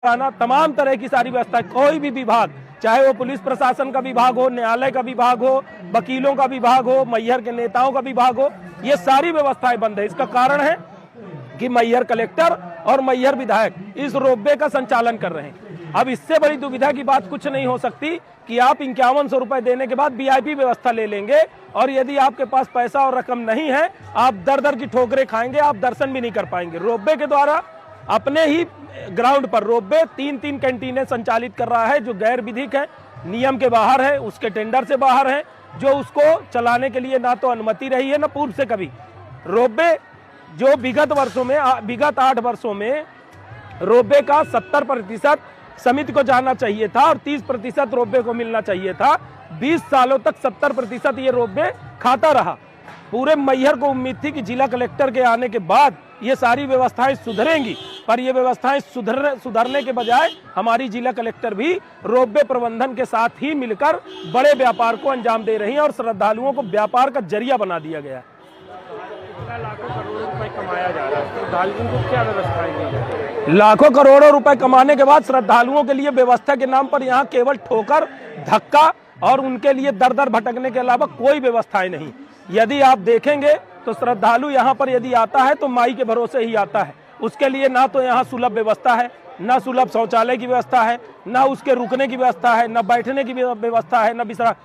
आना, तमाम तरह की सारी व्यवस्था, कोई भी विभाग, चाहे वो पुलिस प्रशासन का विभाग हो, न्यायालय का विभाग हो, वकीलों का विभाग हो, मैहर के नेताओं का विभाग हो, ये सारी व्यवस्थाएं बंद है। इसका कारण है कि मैहर कलेक्टर और मैहर विधायक इस रोपवे का संचालन कर रहे हैं। अब इससे बड़ी दुविधा की बात कुछ नहीं हो सकती कि आप 5100 रुपए देने के बाद वीआईपी व्यवस्था ले लेंगे और यदि आपके पास पैसा और रकम नहीं है, आप दर दर की ठोकरें खाएंगे, आप दर्शन भी नहीं कर पाएंगे। रोपवे के द्वारा अपने ही ग्राउंड पर रोपवे 3-3 कैंटीनें संचालित कर रहा है, जो गैर विधिक है, नियम के बाहर है, उसके टेंडर से बाहर है, जो उसको चलाने के लिए ना तो अनुमति रही है ना पूर्व से कभी। रोपवे जो विगत 8 वर्षों में रोपवे का 70% समिति को जाना चाहिए था और 30% रोपवे को मिलना चाहिए था। 20 सालों तक 70% ये रोपवे खाता रहा। पूरे मैहर को उम्मीद थी कि जिला कलेक्टर के आने के बाद ये सारी व्यवस्थाएं सुधरेंगी, पर ये व्यवस्थाएं सुधरने के बजाय हमारी जिला कलेक्टर भी रोपवे प्रबंधन के साथ ही मिलकर बड़े व्यापार को अंजाम दे रही हैं और श्रद्धालुओं को व्यापार का जरिया बना दिया गया है। लाखों करोड़ों रुपए कमाया जा रहा है, श्रद्धालुओं को क्या व्यवस्थाएं दी जा रही है? लाखों करोड़ों रुपए कमाने के बाद श्रद्धालुओं के लिए व्यवस्था के नाम पर यहाँ केवल ठोकर, धक्का और उनके लिए दर दर भटकने के अलावा कोई व्यवस्थाएं नहीं। यदि आप देखेंगे तो श्रद्धालु यहाँ पर यदि आता है तो माई के भरोसे ही आता है। उसके लिए ना तो यहाँ सुलभ व्यवस्था है, ना सुलभ शौचालय की व्यवस्था है, ना उसके रुकने की व्यवस्था है, ना बैठने की व्यवस्था है, ना बिसरा।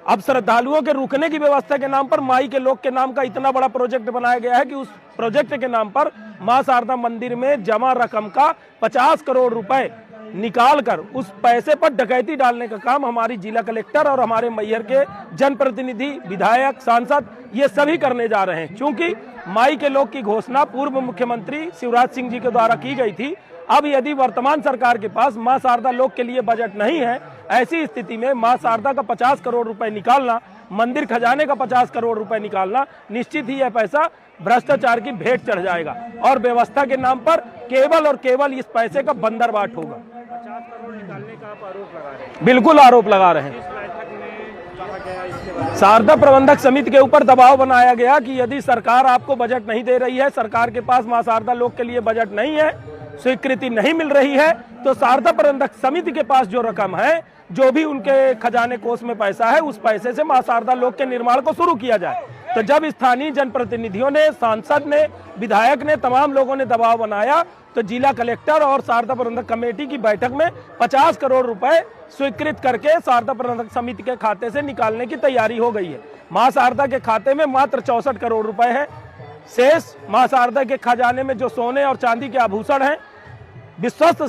अब श्रद्धालुओं के रुकने की व्यवस्था के नाम पर माई के लोग के नाम का इतना बड़ा प्रोजेक्ट बनाया गया है कि उस प्रोजेक्ट के नाम पर मां शारदा मंदिर में जमा रकम का 50 करोड़ रुपए निकाल कर उस पैसे पर डकैती डालने का काम हमारी जिला कलेक्टर और हमारे मैहर के जनप्रतिनिधि, विधायक, सांसद ये सभी करने जा रहे हैं। क्योंकि माई के लोग की घोषणा पूर्व मुख्यमंत्री शिवराज सिंह जी के द्वारा की गई थी। अब यदि वर्तमान सरकार के पास मां शारदा लोक के लिए बजट नहीं है, ऐसी स्थिति में मां शारदा का 50 करोड़ रुपए निकालना, मंदिर खजाने का 50 करोड़ रुपए निकालना, निश्चित ही यह पैसा भ्रष्टाचार की भेंट चढ़ जाएगा और व्यवस्था के नाम पर केवल और केवल इस पैसे का बंदरबाट होगा। 50 करोड़ निकालने का आप आरोप लगा रहे हैं? बिल्कुल आरोप लगा रहे हैं। इस बैठक में कहा गया इसके बारे में? शारदा प्रबंधक समिति के ऊपर दबाव बनाया गया कि यदि सरकार आपको बजट नहीं दे रही है, सरकार के पास मां शारदा लोक के लिए बजट नहीं है, स्वीकृति नहीं मिल रही है, तो शारदा प्रबंधक समिति के पास जो रकम है, जो भी उनके खजाने कोष में पैसा है, उस पैसे से मां शारदा लोक के निर्माण को शुरू किया जाए। तो जब स्थानीय जनप्रतिनिधियों ने, सांसद ने, विधायक ने, तमाम लोगों ने दबाव बनाया, तो जिला कलेक्टर और शारदा प्रबंधक कमेटी की बैठक में 50 करोड़ रुपए स्वीकृत करके शारदा प्रबंधक समिति के खाते से निकालने की तैयारी हो गई है। मां शारदा के खाते में मात्र 64 करोड़ रुपए है। शेष मां शारदा के खजाने में जो सोने और चांदी के आभूषण हैं, विश्वस्त